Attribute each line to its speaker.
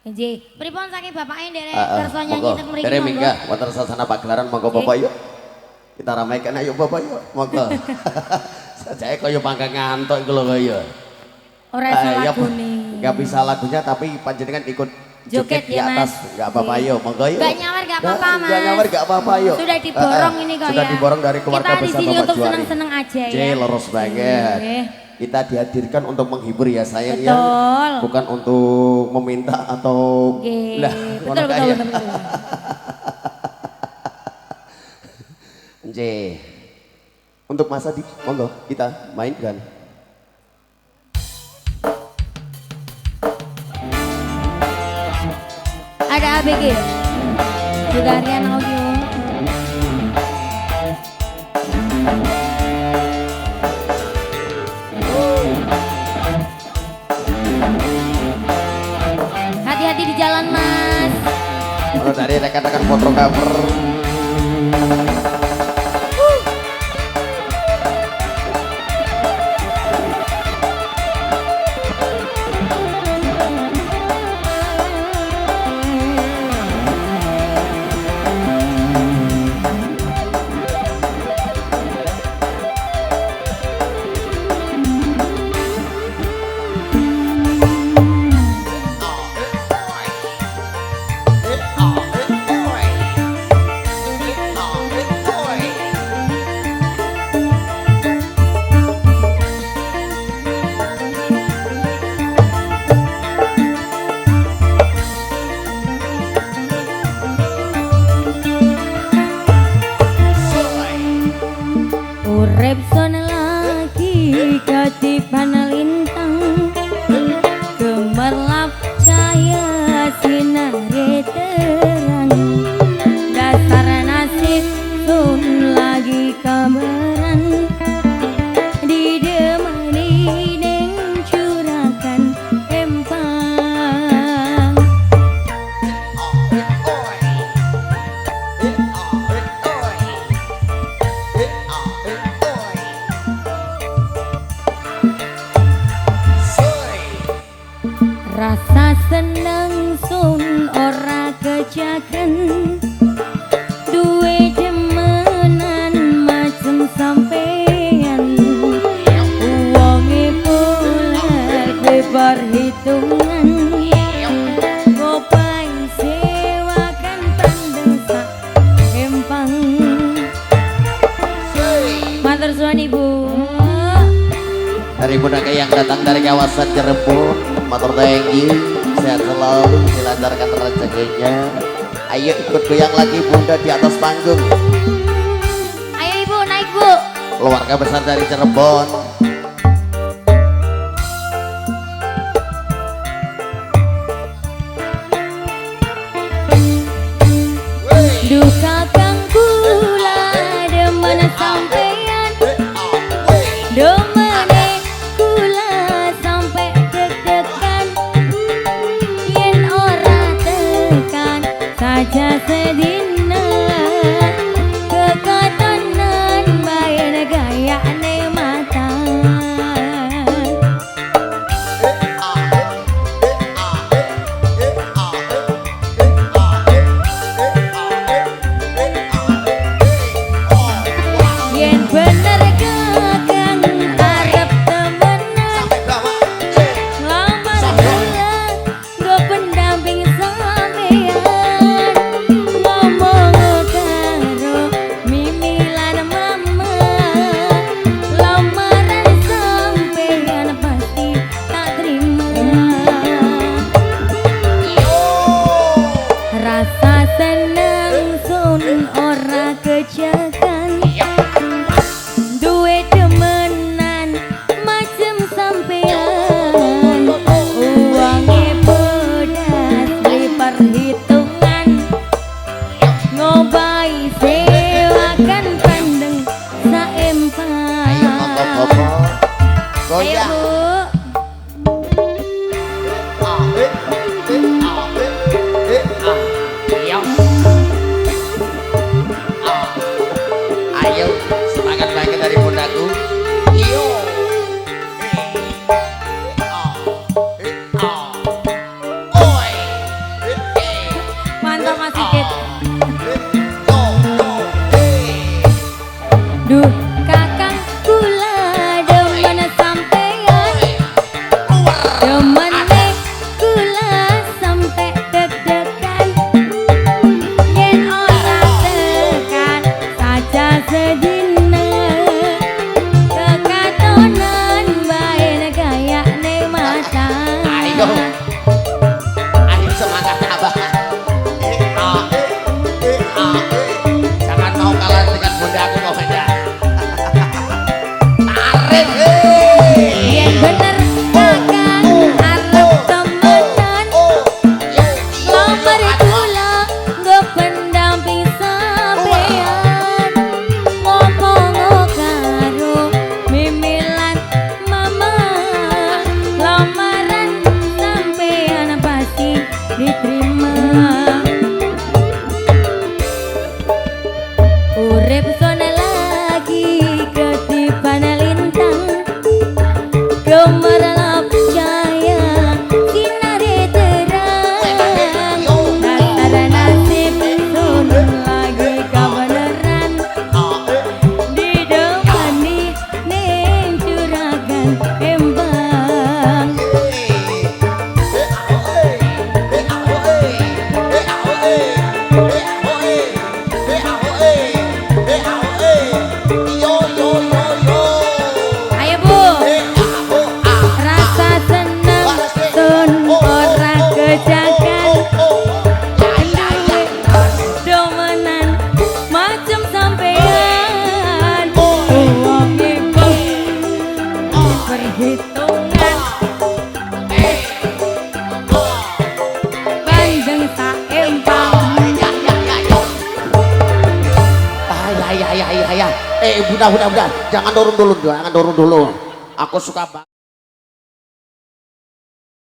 Speaker 1: Nggih, pripun saking bapake nderek kersa nyanyi teng mriki
Speaker 2: Derek
Speaker 1: monggo.
Speaker 2: minggah wonten sasana pagelaran monggo Bapak yuk. Kita ramaikan ayo Bapak yuk, monggo. Sajake kaya panggang ngantuk iku lho kaya.
Speaker 1: Ora iso lagune.
Speaker 2: Enggak bisa lagunya tapi panjenengan ikut
Speaker 1: Joget
Speaker 2: di
Speaker 1: ya, Mas.
Speaker 2: atas, enggak apa-apa yuk, monggo yuk.
Speaker 1: Enggak nyawer enggak apa-apa, Mas.
Speaker 2: Enggak nyawer enggak apa-apa yuk.
Speaker 1: Sudah diborong ini kok ya.
Speaker 2: Sudah diborong dari keluarga
Speaker 1: kita
Speaker 2: besar
Speaker 1: di sini
Speaker 2: Bapak
Speaker 1: untuk
Speaker 2: Juari.
Speaker 1: seneng-seneng aja ya.
Speaker 2: Leres banget. Kita dihadirkan untuk menghibur ya sayang ya.
Speaker 1: Betul.
Speaker 2: Bukan untuk meminta atau
Speaker 1: lah, betul.
Speaker 2: Nje. Untuk Mas Adi, monggo kita mainkan.
Speaker 1: Ada ABG juga Rian Audio. Hati-hati di jalan Mas.
Speaker 2: Kalau dari rekan-rekan fotografer
Speaker 1: urip son lagi katipan lintang gemerlap cahaya sinare terang dasar nasib sun lagi kameran didemani ning curakan empang rasa seneng sun ora kejaken duwe demenan macem sampean wonge bulat duwe perhitungan ngopai sewakan pandang sak empang matur suwun ibu
Speaker 2: dari Bunda yang datang dari kawasan Cirebon, motor thank sehat selalu, dilancarkan rezekinya. Ayo ikut goyang lagi Bunda di atas panggung.
Speaker 1: Ayo ibu naik bu.
Speaker 2: Keluarga besar dari Cirebon.
Speaker 1: Duka kang kula demen sampean demene kula sampai deg-degan yen ora tekan saja sedina kekatanan bae gayane mata
Speaker 2: Bunda, bunda, jangan dorong dulu, aku suka banget.